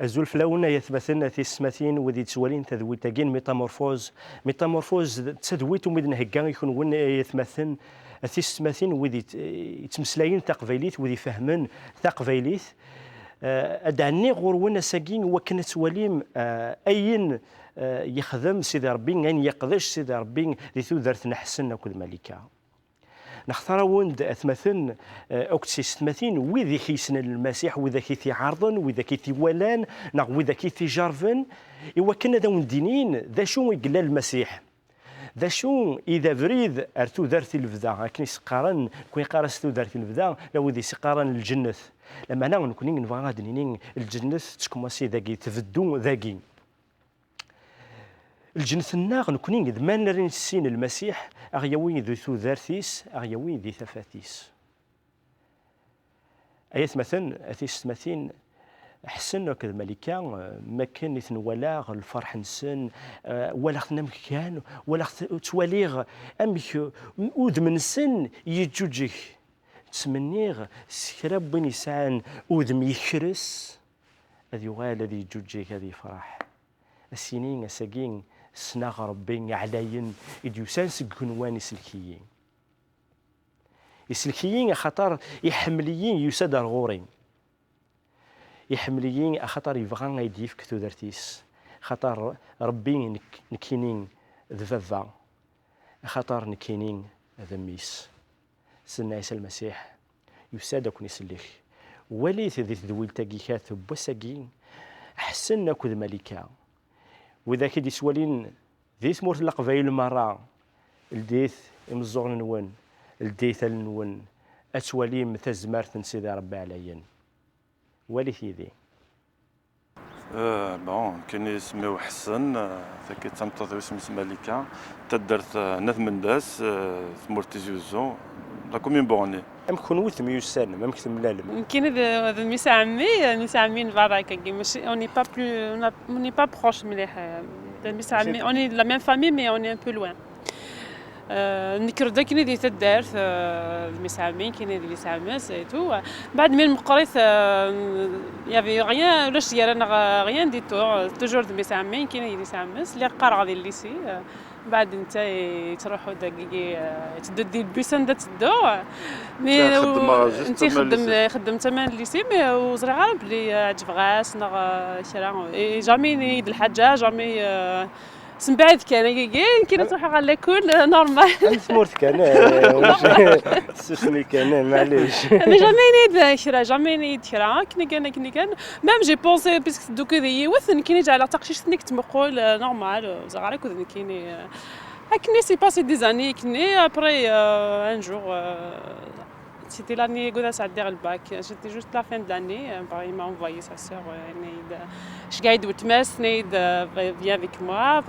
الزول فلاونا يثبتنا في السماثين وذي تسوالين تذويتاكين ميتامورفوز تذويت ومدن هكا يكون ون يثمثن في السماثين وذي يتمسلاين تقبيليت وذي فهمن تقبيليت أدعني غرونا ساكين وكنا تواليم أين يخدم سيدي ربي أين يقدش سيدي ربي ذي ثوذرت نحسن كل ملكة نختار وند أثمثن أكتسيس ثمثين وذي كيسن المسيح وذا كيثي عرضن وذا كيثي ولان وذا كيثي جارفن إوا كنا ذا وندينين ذا شو يقول المسيح ذا شو إذا بريد أرتو ذرتي الفدا هكني سقارن كوين قارستو ذرتي الفدا لو ذي سقارن الجنة لما أنا نكونين نبغى غادنين الجنة تكماسي ذاكي تفدو ذاكي الجنة الناغ نكونين إذا ما نرين السين المسيح أغيوي ذي ثوذارثيس أغيوي ذي ثفاثيس أيات مثلا أثيس مثين حسن كذا ملكة ما كان يتنولاغ الفرح نسن ولا خنام كان ولا تواليغ أمك أود من سن يجوجك تسمنيغ سكراب بني سان أود يخرس هذي غال هذي يجوجك هذي فرح السنين الساقين سناغ ربي علاين إديوسان سكنوان يسلكيين يسلكيين خطر يحمليين يسادر غورين يحمليين خطر يبغى يديف كتو درتيس خطر ربي نكينين ذفافا خطر نكينين ذميس سنا عيسى المسيح يساد كون يسلك وليت ذي ذويل تاكيكات بوساكين أحسن كذ ملكة وذاك دي سوالين ذي ثمورت القبايل مرة الديث مزوغ نون الديث النون أتوالي مثل زمارت سيدي ربي عليا ولي ذي بون كان يسميو حسن ذاك تمتضي اسم ملكة تدرت نثمن داس ثمورت زيوزو لا كومين بوني أمكن وثم يسان ما مكتم ملالم يمكن هذا ميس عمي فراك ماشي on n'est pas plus on n'est pas proche مليح ميس عمي on est de la même famille mais on est un peu loin نكر دا كاين اللي تدارت ميس عمي كاين اللي سامس اي تو بعد من مقريت يافي غيان ولاش ديال انا غيان دي تو توجور د ميس عمي كاين اللي سامس اللي قارغ ديال الليسي بعد انت تروحوا دقيقي تدي البيسان دا تدو مي انت خدمت تمام الليسي مي وزرع بلي عجب غاس نغ كرا جامي نيد الحاجه جامي سنبعد كان كاين تروح على كل نورمال ثمورت كان سسمي كان معليش انا جامي نيد كرا جامي نيد كرا كنا كان ميم جي بونسي باسكو دوك ذي وثن كاين على تقشيش تنك تمقول نورمال زغاري كون كاين هكني سي باسي دي زاني كني ابري ان جور c'était l'année où ça a le bac. J'étais juste la fin de l'année. Il m'a envoyé sa sœur. Je gagne de Tmès, viens avec moi.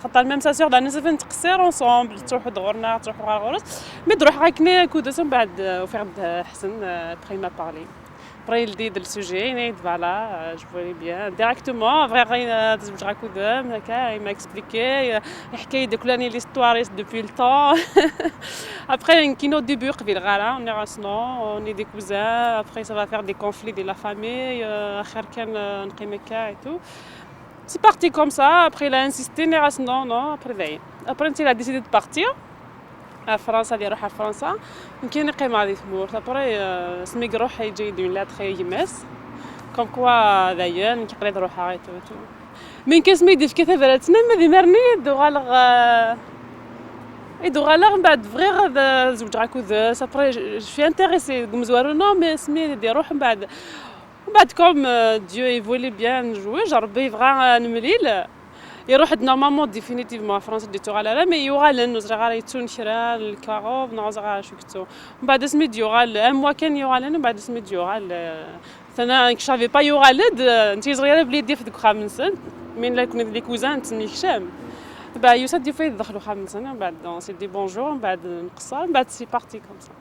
Après, même sa sœur, on s'est fait ensemble. تروحوا دغورنا تروحوا غارغورس. Mais تروح هكني كود اسم بعد وفرد حسن. Après il m'a parlé. Après il dit le sujet, voilà, je voyais bien directement. Après je raconte, il m'a expliqué, il de cloner l'histoire depuis le temps. Après un kino début, on est rassemblés, on est des cousins. Après ça va faire des conflits de la famille, et tout. C'est parti comme ça. Après il a insisté, on est rassemblés, non. Après il a décidé de partir. فرنسا اللي يروح فرنسا يمكن يقيم هذه ثمور ابري سمي يروح يجي دون لا تري يمس كوم كوا دايان كيقريد روحها غير تو من كاسمي يدير كيف فراتنا ما ديمرني دوغالغ من بعد فغي غاد زوج راكود ابري جو في انتريسي مزوارو نو مي سمي يدير روح من بعد كوم ديو ايفولي بيان نجوي جربي فغا نمليل يروح نورمالمون ديفينيتيفمون فرنسا دي تورال مي يوغال نوزرا يتون كرا الكاروف نوزرا شكتو من بعد سميت يوغال ان موا كان يوغال من بعد سميت يوغال انا كشافي با يوغال انت صغيره بليدي في ديك 5 سنين من لا كنا لي كوزان تسمي هشام بعد يوسف دي فاي دخلوا 5 سنين من بعد سي دي بونجور من بعد نقصر من بعد سي بارتي كوم سا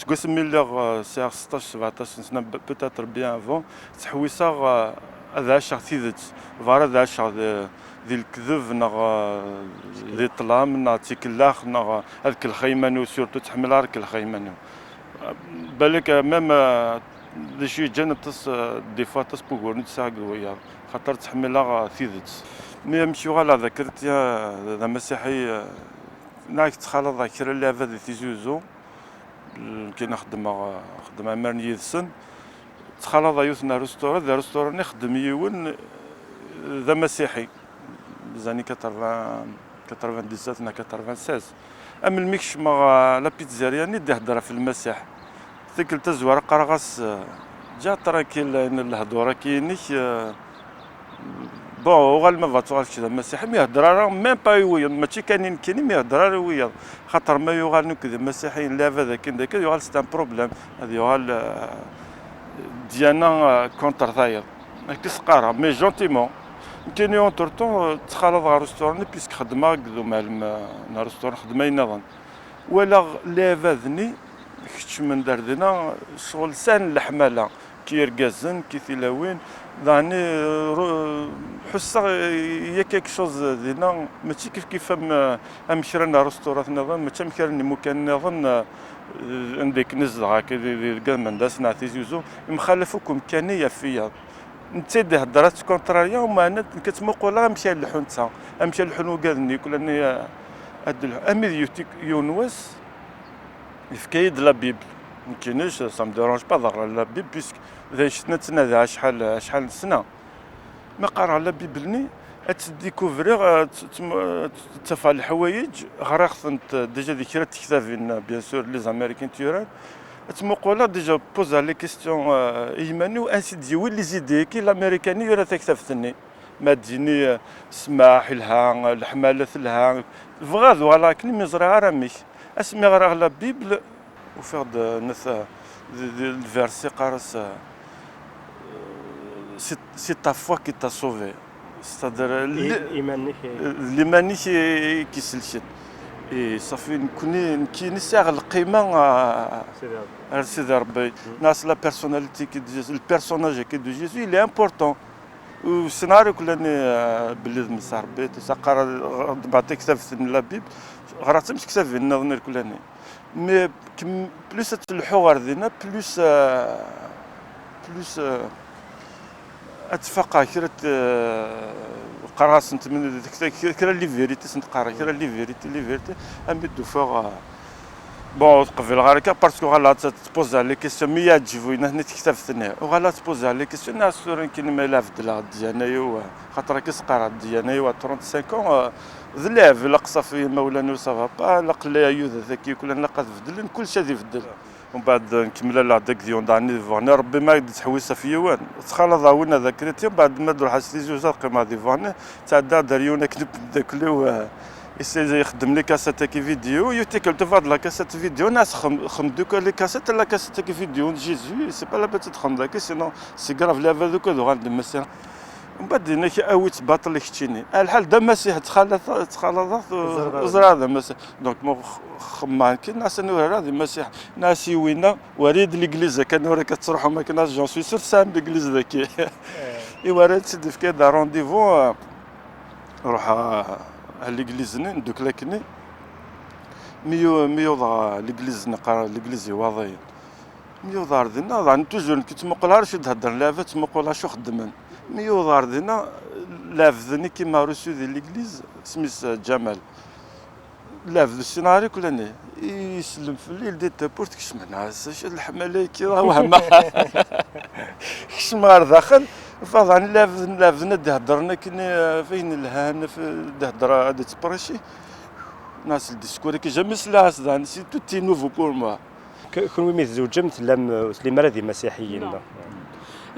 تقول سمي لي سي 16 17 سنه بوتيتر بيان افون تحويصه هذا الشيء ثيدت فار هذا الشيء ذي الكذب نغ ذي الظلام نغ تيكلاخ نغ هذيك الخيمانو سورتو تحمل هذيك الخيمانو بالك ميم دي شي جانا دي فوا بوغور نتساق ويا خاطر تحملها ثيدت مي مشي غالا ذكرت يا ذا مسيحي ناك تخالط كرا اللعبه دي تيزوزو كي نخدم عمرني يدسن تخالط يوثنا ريستوران ذا ريستوران نخدم يون ذا مسيحي زاني 97 96 ام الميكش ما لا بيتزاريا ندي هضره في المسيح ذيك التزوار قرغس جا تراكيل الهضوره كاينيك بون غال ما فاتوغال كذا مسيحي ما يهضر راه ميم با يويض ماشي كاينين ما يهضر يويض خاطر ما يوغال نكذا مسيحيين لا هذا كاين ذاك يوغال سي ان بروبليم هذا يوغال ديانا كونتر ثاير ماكش سقارها مي جونتيمون كاين اونتر طون تخالط على ريستوران بيسك خدمه كذو مع ريستوران خدمه ينظن ولا لا فاذني كتش من دردنا شغل سان الحماله كيركازن كيثلاوين داني حسا هي كيك شوز دينا ماشي كيف امشرنا ريستورات نظن ماشي مكان مكان نظن عندك نزل هكا كاع من داس نعطي زوزو مخالفكم كانيه فيا انت هضرات كونتراريا وما انا كتمقولا مشى للحنته امشى للحنو قالني كلني امي يونس يفكايد لا بيبل مكاينش سا ما ديرونج با نقرا لا بيبل بيسك اذا شفنا تنادى شحال سنه ما قرا لا بيبلني تديكوفري تفعل الحوايج غراخت ديجا ذكرى تكتافين بيان سور لي زاميريكان تيوران تمقولا ديجا بوزا لي كيستيون ايماني وانسي ديوي لي زيدي كي الامريكاني يرا تكتافتني ما تجيني سماح لها الحماله لها فغاد ولا كلي مزرعه راميش اسمي غير لا بيبل وفيغ نث الفيرسي قارس سي تا فوا كي تا سوفي ستادر الايمان كي سلشت اي صافي نكوني نساغ القيمه سيدي ربي ناس لا بيرسوناليتي كي البيرسوناج كي دو جيسو لي امبورطون والسيناريو كلاني بلي مسار بيت سقر بعطيك كتاب من لا بيب غرات مش كتاب نظن كلاني مي بلوس الحوار دينا بلوس اتفقع كرت قراص انت من كرا لي فيريتي سنتقرا كرا لي فيريتي امي دو فوق بون تقبل غاركا باسكو غالا تبوزا لي كيسيون مي يعجبو هنا تكتب ثنا وغالا تبوزا لي كيسيون ناس سورين كاين ما لا فدلا ديالنا خاطر كيسقرا ديالنا 35 ذلاف الاقصى في مولانا صافا با لقلا يوذ ذاك كلنا قد فدلن كل شيء يفدل ومن بعد نكمل لا داك ديون داني فوني ربي ما يدز حويسه في يوان تخلط ضاونا ذاكرتي بعد ما نروح حسيت زوج قيمه دي فوني تاع داريونا كنب داك لو يسي يخدم لي كاسيت كي فيديو يوتيكل تفاد لا كاسيت فيديو ناس خمدوك لي كاسيت لا كاسيت كي فيديو جيزو سي با لا بيت تخم ذاك سينو سي غراف لا فادوك دو غاند مسيح ومن بعد هنا اويت باطل كتشيني الحال دا مسيح تخلط زرا هذا مسيح دونك مو خمان كي ناس نور هذا مسيح ناس وينا وريد الانجليز كان وراك تروحوا ما كناش جون سوي سور سام الانجليز ذاك ايوا راه تسد في كذا رونديفو روح الانجليزني ندوك لكني ميوضع الانجليز نقرا الانجليزي واضي ميوضع دينا ضان توجور كي تمقلها شو تهضر لافا تمقلها شو خدمن ميوضع دينا لافذني كيما روسو ديال الانجليز سميس جمال لافذ السيناريو كلاني يسلم في الليل دي تابورت كش منعس الحمالة كي راه وهما كش مار داخل فضعني لافذنا دهضرنا كنا فين الهان في دهضر هذا تبرشي ناس الديسكور كي جامي سلاس دان سي توتي نوفو بور موا كون متزوجه مثل سليمان هذه مسيحيين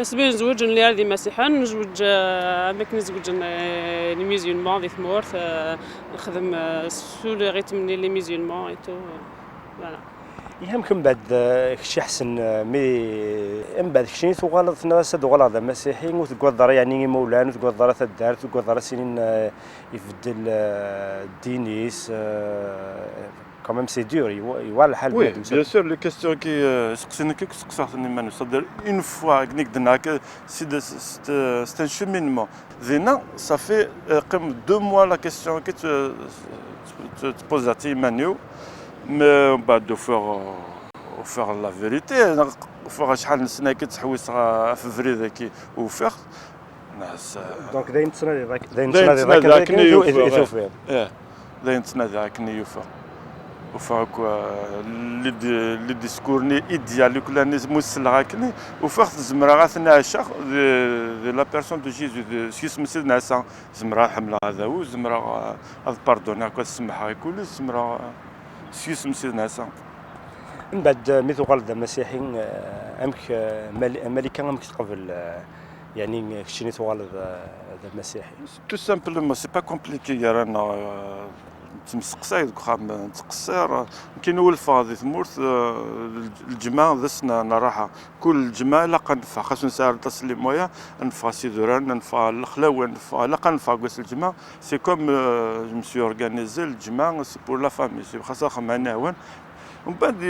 سبي نزوج اللي هذه مسيحا نزوج ماك نزوج لي ميزيونمون دي ثمورث نخدم سو لو ريتم لي ميزيونمون اي تو فوالا يمكن بعد شي حسن مي من بعد شي تغلط ناس غلط مسيحيين وتقدر يعني مولانا وتقدر الدار وتقدر سنين يفدل دينيس كمان سي دور يوال الحال وي بيان سور لي كيستيون كي سقسينا كي سقساتني مانو صدر اون فوا كنيك دناك سي ان شومينمون زينا صافي قم 2 موا لا كيستيون كي تبوزاتي مانيو مي بعد دو فور وفيغ لا فيريتي وفيغ شحال من سنه كتحوس في فريده كي وفيغ ناس دونك داين تسنادي ذاك يوفيغ داين تسنادي ذاك يوفيغ وفاك لي ديسكورني ايديال كل ناس موسل هاكني وفاك زمرا غاثنا عشاق دي لا بيرسون دو جيزو سيس مسد ناسا زمرا حمله هذا هو زمرا هذا باردون هكا السمحه كل زمرا سيس مسد ناسا من بعد ميثو غالد مسيحي امك ملكه امك تقبل يعني شنو توالد هذا المسيحي تو سامبلومون سي با كومبليكي يا رانا تمسقساي دوك خام تقصير كاين ولفه هذه ثمورت الجماعه ذسنا راحه كل جماعه لا قنفع خاصنا نسال تصلي مويا نفا سيدوران نفا الخلاوه نفا لا قنفع قوس الجماعه سي كوم مسي اورغانيزي الجماعه سي بور لا فامي سي خاصها خمانه وين ومن بعد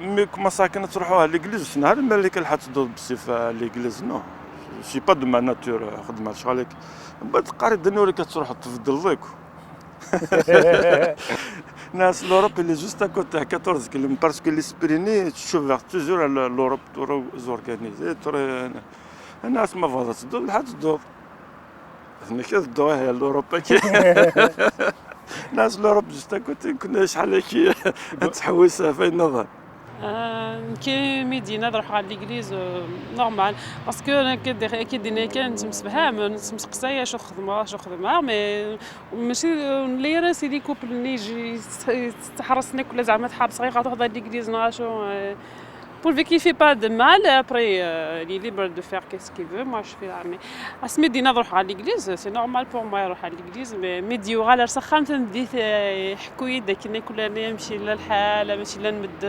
ميك مساكن تروحوها ليغليز نهار الملك الحات تدوز بسيف ليغليز نو سي با دو ما ناتور خدمه شغالك من بعد قاري الدنيا كتروح تفضل ذاك ناس لوروب اللي جوست كوتي 14 كيلومتر باسكو لي سبريني تشوف توجور لوروب تورو زورغانيزي توري الناس ما فاضت تدور لحد تدور هنا كتدور هي لوروب ناس لوروب جوست كوتي كنا شحال كي تحوس في النظر كي مدينه نروح على ليغليز نورمال باسكو انا كي كان نسمسبها نسمسقسايا شو خدمه مي ماشي اللي راسي دي كوبل اللي يجي تحرسني كل زعما تحاب صغيره تاخذ ليغليز ناشو pour lui qui fait pas de mal après il est libre de faire qu'est-ce qu'il veut moi je fais là mais اسمي نروح على l'église c'est normal pour moi نروح على l'église mais ميديو غالا سخنت نديت حكويت داك كلاني نمشي للحال نمشي لنمد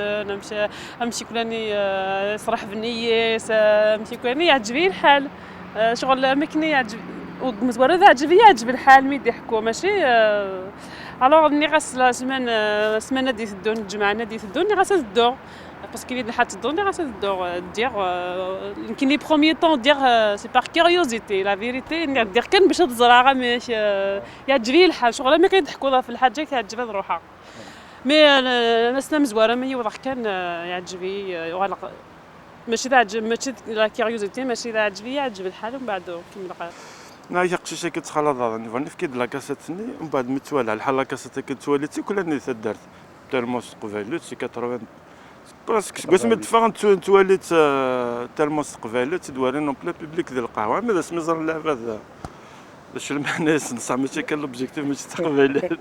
نمشي كلاني صرح بنيه نمشي كلاني يعجبني الحال شغل مكني يعجب ومتورد يعجب الحال ميدي يحكوا ماشي الوغ ني غاس لا سمانه ديت الدون الجمعه ديت الدون ني غاس تدور parce qu'il est de hâte de dire يمكن لي بروميي طون dire سي بار كيوريوزيتي لا فيريتي ندير كان باش تزرع ماشي يعجبني الحال شغل ما كيضحكوا في الحاجه كيعجبها روحها مي الناس مزواره ما يوضح كان يعجبني ماشي ماشي لا كيوريوزيتي ماشي لا يعجب الحال ومن بعد كمل غير نا هي قشيشه كتخلط هذا في كيد لا كاساتني ومن بعد متوالى الحال لا كاسات كتواليتي كل ني تدارت تالمون قبيلوت سي 80 باسكو قلت مدفع تواليت تالمون قبيلوت تدواري نون بلا بوبليك ديال القهوه مي داس مزر اللعبه هذا باش الناس نصح ماشي كان لوبجيكتيف ماشي تقبيل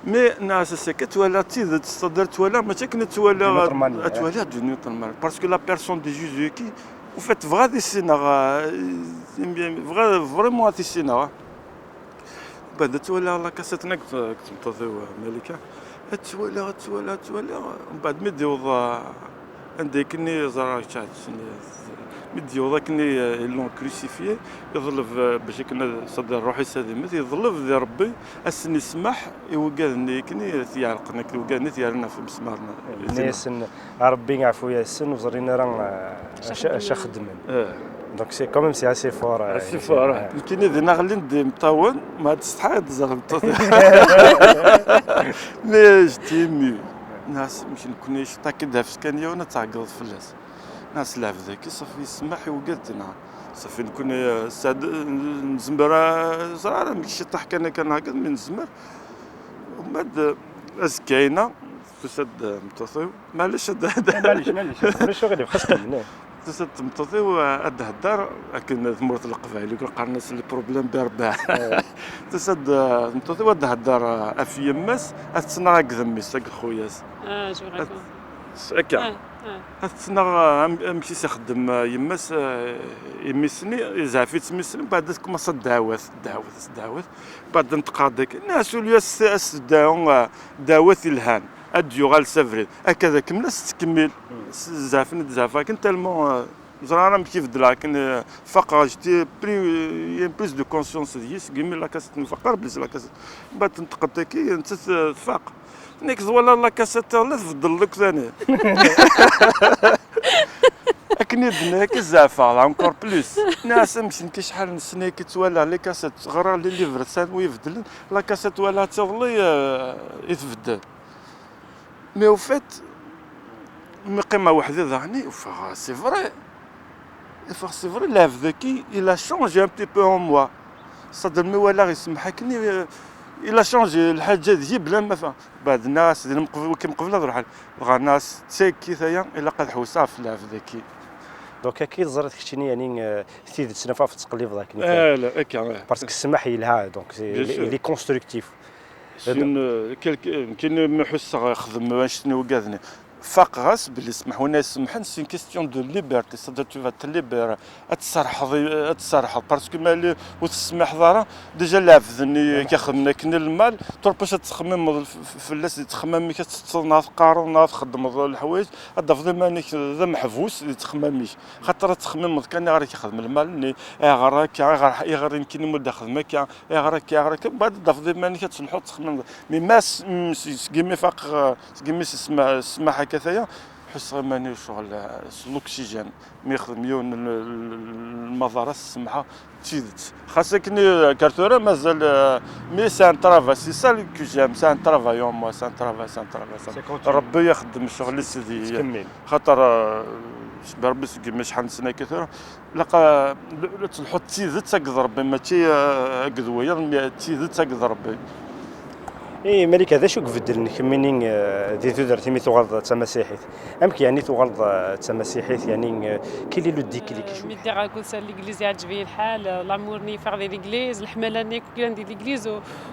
مي ناس سي كتوالى تيد تصدر توالى ما تكن توالى دو نيوتن باسكو لا بيرسون دي جوزو كي و فات فغا دي سينا فغا فريمون دي سينا بعد توالى لا كاسيتنا كنت منتظر ملكه توالى ومن بعد مدي وضع عندي كني زرا تاع مدي وضع كني لون كروسيفي يظل باش كنا صدر روحي سادمت يظل ذي ربي اسني سمح يوقعني كني يعلقنا كي وقعني يرنا في مسمارنا الناس ربي يعفو يا السن وزرينا راه اش خدمن دونك سي كوميم سي اسي فور كاين دينا غالي ندي مطاون ما تستحق زغلط مي جتي ميو ناس مش نكونيش تاكد في سكانيه وانا تعقلت في الناس ناس لعب ذاك صافي يسمح وقلتنا صافي نكون ساد نزمر صراحه ماشي طاح كان هكا من نزمر ومن بعد اسكاينه تسد متصل معليش معليش غادي خاصك تسد متصل وأده الدار لكن ثمرت القبائل يقول الناس اللي بروبليم بارباع تسد متصل وأده الدار في يماس أتصنع قدمي ساق خوياس شو غادي هكا أتصنع أمشي سخدم يماس يمسني زعفيت تمسني بعد كما صد دعوات بعد نتقادك الناس الياس دعوات الهان اديو غال سافري هكذا كمل تكمل زعفني زعفا كنت تالمون زرارة مشي في لكن فقط جتي بري بلوس دو كونسيونس ديس كيمي لا كاسيت نفقر بليس لا كاسيت بعد تنتقدك انت تفاق نيك ولا لا كاسيت لا تفضل لك ثاني اكني بناك زعفا انكور بلوس ناس مشي شحال نسني كتولى لي كاسيت غرا لي ليفر سان ويفدل لا كاسيت ولا تظلي يتفدل مي او فيت مقيمه وحدي ظهني سي فري سي فري لاف ذكي الى شونجي ان بتي بو اون موا صدر مي ولا يسمحكني الى شونجي الحاجه دي بلا ما فهم بعض الناس اللي كيما قبل نروح بغا الناس تساكي ثيا الا قد حوسها في لاف ذكي دونك اكيد زرت كشتيني يعني ثيد تسنفا في التقليب ذاك لا هكا باسكو السماح يلها دونك لي كونستركتيف كاين ما حس يخدم واش شنو وكاذني فاق غاس باللي سمحونا يسمحن سي كيستيون دو ليبرتي صدر تو فات ليبر تصرح باسكو مالي وتسمح ضرا ديجا لافذني كيخدمنا كنا المال ترباش تخمم في الناس اللي تخمم كتصناف قارون ناض خدم الحوايج الضفدي مانيك ذا محبوس اللي تخمميش خاطر تخمم كان غير كيخدم المال ني غراك غير يمكن يمد خدمك غراك بعد الضفدي مانيك تصلحو تخمم مي ماس كيمي فاق كيمي سماح كثايا حس ماني شغل الاكسجين يخدم يون المزارة السمحة تشيدت خاصة كني كارتورا مازال مي سان ترافا سي سا كو جيم سان ترافا يوم موا سان ترافا ربي يخدم الشغل اللي سيدي خاطر بربي كيما شحال سنة كثيرة لقى تلحط تيزت تقدر ربي ماشي قدوية تيزت تقدر ربي اي مالك هذا شو كفدل نكمينين دي تودر تيمي تغلط تمسيحيت امك يعني تغلط تمسيحيت يعني كي لي لو ديكليك شو مي دير كل سال ليغليز يعجبني الحال لامورني فار دي ليغليز الحملاني كان دي ليغليز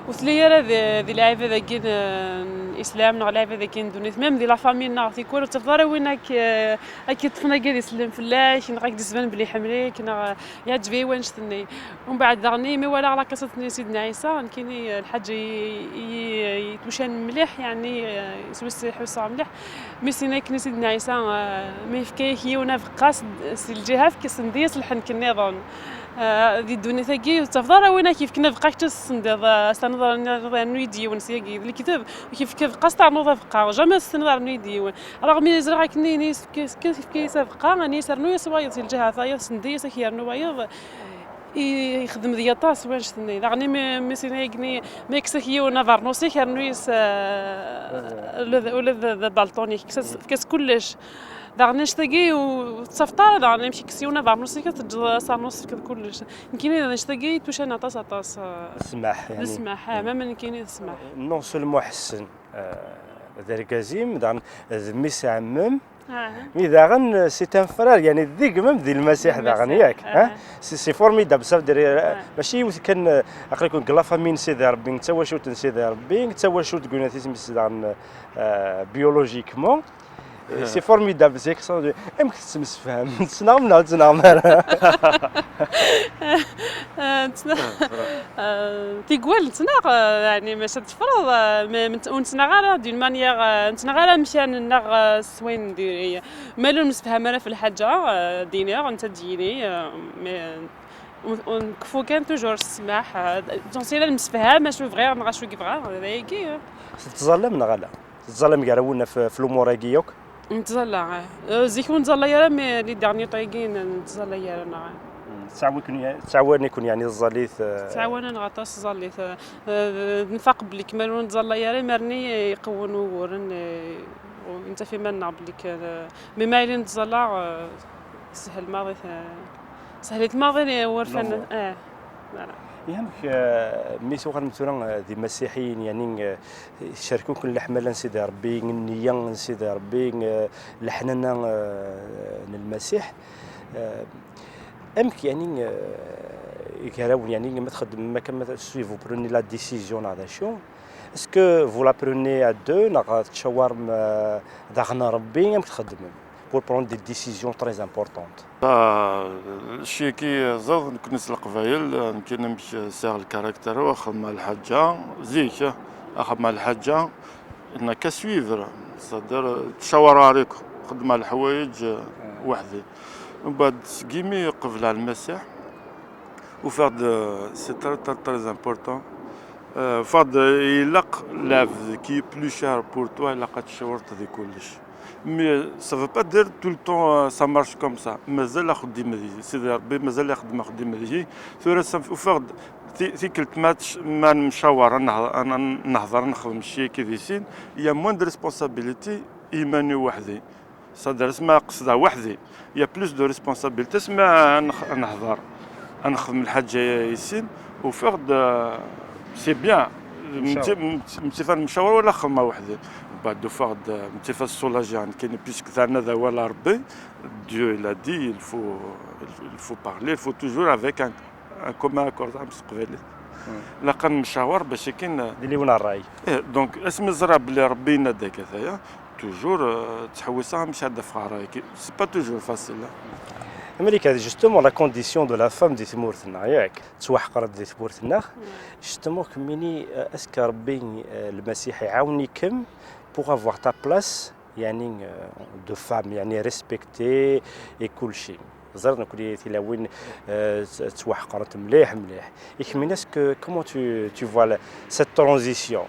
وثليا دي لاعب هذا كاين الاسلام نغلب هذا كاين دونيت ميم دي لا فامي نعطي كل تفضل وينك اكيد طفنا قاعد يسلم فلاش نغاك دزبان بلي حمليك يعجبني وين شتني ومن بعد دغني مي ولا على قصه سيدنا عيسى كاين الحاجه يتوشان مليح يعني سويس حوسه مليح مي سينا كني سيدنا عيسى ما يفكيه ونا فقاس الجهه في كسنديس الحن كنيضون دي الدنيا ثقي تفضل وين كيف كنا بقاش تسندض استنظر نويدي ونسيقي الكتاب كيف كيف قاس تاع نوض فقا جامي استنظر نويدي رغم يزرع كني كيف كيف فقا اني سرنو يسوايط الجهه ثايا سنديس كير نوايض يخدم ذي طاس واش ثني دغني ميسينا يقني ميكسكيو نافارنوسي كارنويس ولا بالطوني كاس كلش دغني نشتاقي وتصفطار دغني نمشي كسيو نافارنوسي كتجصانوس كلش يمكن نشتاقي توش انا طاس السماح يعني السماح ما من كاين السماح نون سولمون حسن ذلك زيم دغن ميس عمم مي داغن سي ان فرار يعني ذيك ميم ديال المسيح داغن ياك سي فورميدابل صافي دير ماشي كان اقل يكون كلافا من سيدي ربي حتى واش تنسيدي ربي حتى واش تقولنا تيسمي داغن بيولوجيكمون سي فورميدابل سي كسون امك تسمسفهم تسنغم لا تسنغم تيقول تناغ يعني ماشي تفرض ونتناغ دون مانيير نتناغ مشان نغ سوين ندير مالو نسفهم انا في الحاجه دينير انت ديني ونكفو كان توجور السماح جونسيلا المسفهام شو فغير نغا شو كيفغا هذا يكي تتظلم نغلا تتظلم كارونا في الامور كيوك نتظلع زيكون نتظلع يا مي لي دارني طايقين نتظلع يا انا تعاون يكون يعني الزليث تعاون انا غطاس الزليث نفاق بلي كمالو نتظلع يا مرني يقون ورن وانت في منا بليك مي مايلين نتظلع سهل ماضي سهلت ماضي ورفن يهمك ميسو غير مثلا ذي مسيحيين يعني يشاركون كل حملا سيدي ربي النية سيدي ربي لحننا للمسيح امك يعني يكراون يعني ما تخدم ما كما سويفو بروني لا ديسيزيون هذا شو اسكو فو لا بروني ا دو ناقا تشاور داغنا ربي امك تخدم pour prendre des décisions très importantes. الشيء كي زاد نكنس القبايل يمكن نمشي ساغ الكاركتر واخد مع الحاجة زيك اخد مع الحاجة انك كسويفر صدر تشاور عليك خدم مع الحوايج وحدي ومن بعد كيمي قبل على المسيح وفاد سي تري امبورطون فاد يلق لاف كي بلو شار بور توا الا قد شاورت هذي كلش مي ça veut pas dire tout le temps ça marche comme ça مازال خديمه ديالي سيدي ربي مازال خديمه ديالي ثورة وفرد في كل ماتش ما نمشاور انا نهضر نخدم شي كي ديسين يا موان دو ريسبونسابيلتي ايماني وحدي صدر اسمها قصدها وحدي يا بلوس دو ريسبونسابيلتي اسمها نهضر نخدم الحاجه ياسين وفرد سي بيان متفا المشاور ولا خدمه وحدي بعد فرد متفا السولاجي يعني كاين بيسك ثاني هذا ولا ربي Dieu il a dit il faut parler il faut toujours avec un commun accord مستقبلي لقن مشاور باش كاين اللي ونا الراي دونك اسم الزرع بلي ربي يناديك هذايا توجور تحوسها مش هذا في رايك سي با توجور فاسيل أمريكا جوستومون لا كونديسيون دو لا فام دي ثمورتنا ياك توحقرت دي ثمورتنا جوستومون كميني اسكا ربي المسيح يعاونيكم بوغ افوار تا بلاس يعني دو فام يعني ريسبكتي اي كل شيء زرنا كل تي وين توحقرت مليح يكمينا اسكو كومون تو فوا سيت ترانزيسيون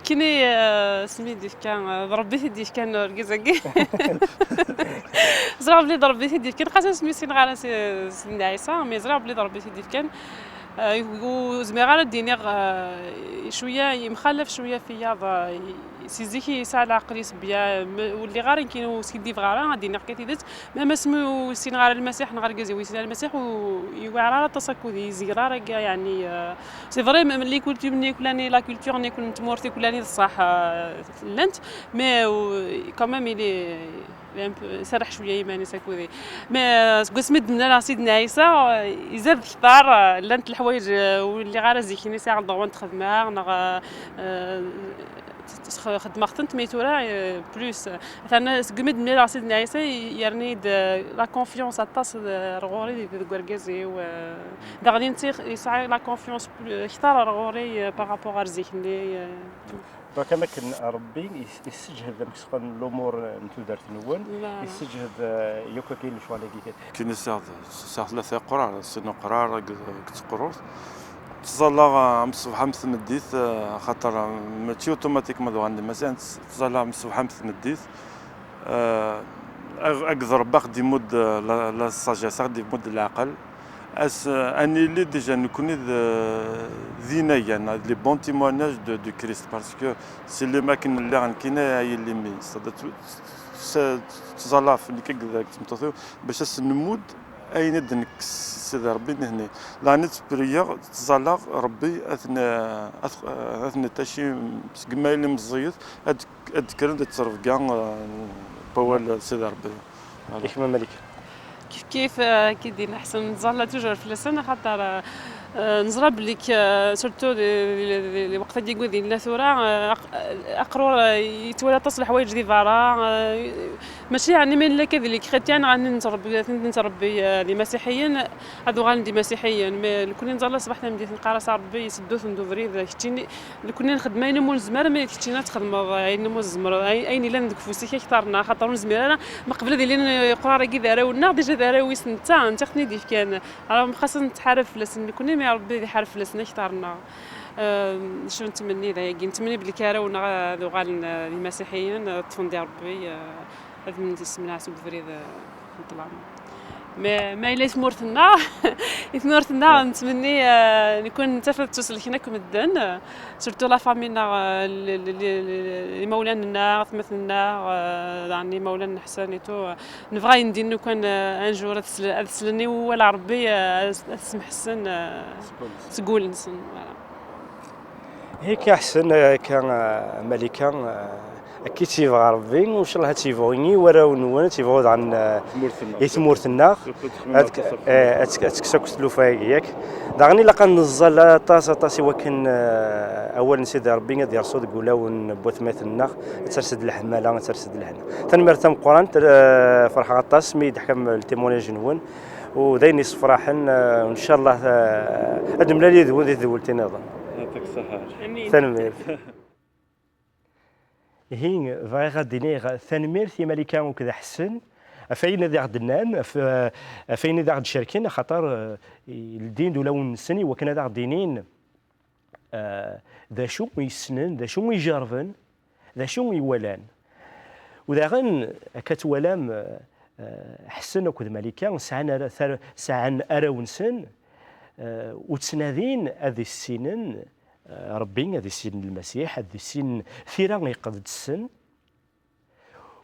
كيني سميتي كان ضربتي ديك كان ركزاكي زرا بلي ضربتي ديك كان قاسم سميتي غالا سيدنا عيسى مي زرا بلي ضربتي ديك كان وزميغالا دينيغ شويه مخلف شويه فيا سيزيكي سال عقلي سبيا واللي غارين كاينو سيدي فغارا دينيغ كتيدت ما اسمو سين غار المسيح نغار كازي سين المسيح ويوعرا تصكودي زيرا يعني سي فري ملي كنت مني كلاني لا كولتور ني كنت مورتي كلاني صح لانت مي كومام الي سرح شويه يماني ساكودي مي قسمت من سيدنا عيسى يزاد كثار لانت الحوايج واللي غار زيكيني ساعه ضوان تخدمها نغ خدمه خدمت ميتورا بلوس انا قمت من سيدنا عيسى يرني لا كونفيونس اطاس رغوري دي كورغازي و داغني نتي يسعى لا كونفيونس اختار رغوري بارابور ارزيكني كما كان ربي يسجهد مسخن الامور نتو دارت نون يسجهد يوكا كاين شوال كي كاين ساعه ثلاثه قرار سنو قرار كتقرر تظل مصباح مديت خاطر ماشي اوتوماتيك ما عندي مثلا تظل مصباح مديت اقدر باخدي مود لا ساجيس غادي مود العقل اني اللي ديجا نكون ذينيا لي بون تيموناج دو كريست باسكو سي اللي ما كاين اللي غنكينا هي اللي مي تظل في اللي كذاك تمطيو باش نمود اين دنك سيدي ربي هنا لا نتبريا تظل ربي اثناء تاشي كما اللي مزيط اذكر تصرف كاع بوال سيدي ربي يخدم ملك كيف كيدير احسن نظل توجور في السنه خاطر نزرى بليك سورتو لي وقت اللي يقول ديال ثوره اقرور يتولى تصل حوايج دي فارا ماشي يعني من لك ذلك كريتيان غنتربي لي مسيحيين هذو غندي مسيحيين كوني نزال صباحنا مديت نقرا صار ربي يسدو ثندو فريد كتيني كوني خدمه مول الزمر ما كتينا تخدم عين مول الزمر اين الا ندك فوسيك اختارنا خاطر الزمر انا ما قبل ديال قرا كي دارونا ديجا داروي سنتا انت خني ديف كان راه خاصنا نتحارف لسن كوني ما ربي يحرف لسنا اختارنا شنو نتمني ذا نتمني بلي كارونا ذو غال المسيحيين تفندي ربي هذا من تسمع سوق فريد نطلع ما الا ثمورتنا نتمني نكون نتفت توصل هنا كمدن سورتو لا فامينا اللي مولانا ثمثلنا يعني مولانا حسانيتو نبغي ندير نكون ان جور تسلني ولا ربي اسمح حسن تقول نسن هيك احسن كان ملكه اكيد تيبغى ربي وان شاء الله تيبغيني وراو نون تيبغوا عن يثمورتنا تكسكس لوفايك ياك داغني لا نزل طاسي وكن اول سيدي ربي غادي يرصد قولاو بوثماتنا ترسد الحماله ترسد لهنا تنمرتم القران فرحه طاس مي يحكم التيموناج نون ودايني صفراحا وان شاء الله ادم لا ذولتي نظام يعطيك الصحه تنمير هين فايغا دينيغ ثانمير في ملكه وكذا حسن فاين ذا غدنان فاين ذا غد شركين خاطر الدين دولو نسني وكان ذا دينين ذا شو يسنن ذا شو يجرفن ذا شو يولان وذا غن كتولام حسن وكذا ملكه سعن اراونسن وتسنادين هذه السنين ربي هذه السن المسيح هذه السن ثيرا يقضي السن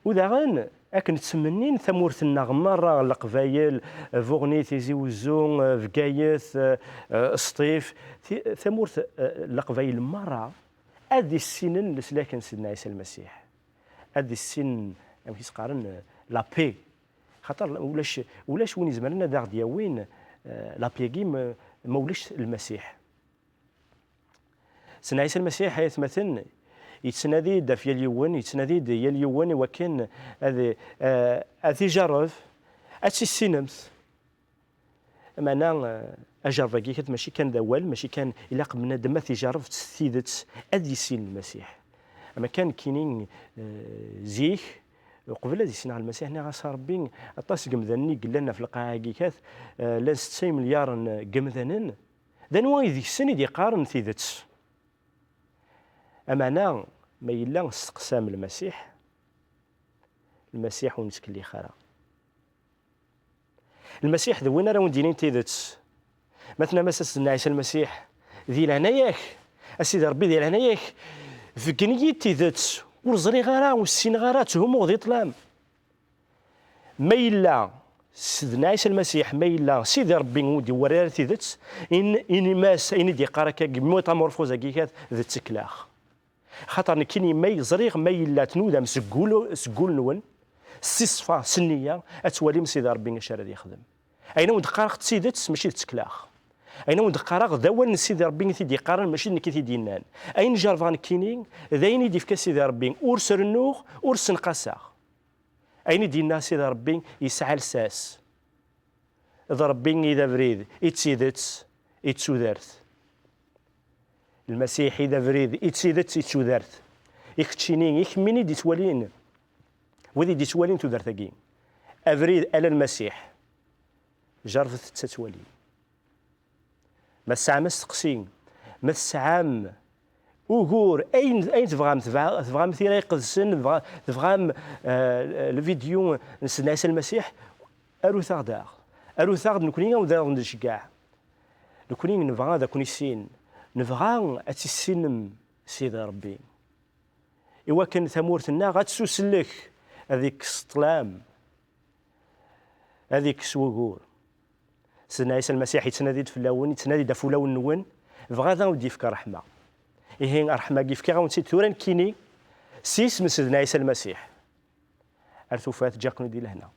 وداغن اكن تسمنين ثمورت النغمة مرة القبايل فوغني تيزي وزون فكايث سطيف ثمورت القبايل مرة ادي السنن لسلاكن سيدنا عيسى المسيح ادي السن كيس قارن لا بي خاطر ولاش وين زمرنا داغ دياوين لا بيغي ما ولش المسيح سيدنا عيسى المسيح يتمثل يتسنادي داف يليون يتسنادي يليون وكان هذه جرف هادشي السينمس معنا اجرف كيف ماشي كان دوال ماشي كان الا قبلنا دما تجارب تسيدت ادي سين المسيح اما كان كاينين زيك وقبل هذه السنه المسيح ني غاس ربي اطاس قمذني قال لنا في القاعه كيكات لا 6 مليار قمذنن دانوا ذيك السنه دي قارن تيدت امانا ما يلا استقسام المسيح ونسك اللي خرا المسيح ذوين راه نديرين تيدت مثلا سيدنا عيسى المسيح ذي لعناياك اسيدي ربي ذي لعناياك في كنية تيدت ورزري غارا والسين غارا تهم وغدي طلام ما يلا سيدنا عيسى المسيح ما يلا سيدي ربي ودي ورير تيدت ان ماس ان دي قارك ميتامورفوزا كيكات ذات تكلاخ خاطر كاين ما يزريغ ما يلا تنودم سكول نون الصفا سنيه اتوالي سيدي ربي اش راه يخدم اين ود قارق تسيدت ماشي تكلاخ اين ود قارق داول سيدي ربي تيدي قارن ماشي نكي تيدينان اين جارفان كينين ذاين يدي في سيدي ربي اورس النوغ اورس نقاساخ اين دينا سيدي ربي يسعى الساس ضربي اذا بريد يتسيدت يتسودرت المسيح اذا بريد يتسيدت يتسودرت يكتشينين يكميني دي توالين وذي دي توالين تودرتاكين افريد على المسيح جرفت تتوالي ما الساعة ما استقسين ما الساعة وقور اين تبغام ثيرا يقدسن تبغام الفيديو سيدنا عيسى المسيح ارو ثاغ نكونين ودار نشكاع نكونين نبغى ذا كونيسين نبغى اتسين سيدي ربي اوا كان ثمورتنا غتسوسلك هذيك السطلام هذيك سوغور سيدنا عيسى المسيح يتنادي في اللون يتنادي دافو لون نون بغا ذا ودي فيك رحمه إيه رحمه كيف كي غنسيت ثوران كيني سيس من سيدنا عيسى المسيح ارثوفات جاكنو دي لهنا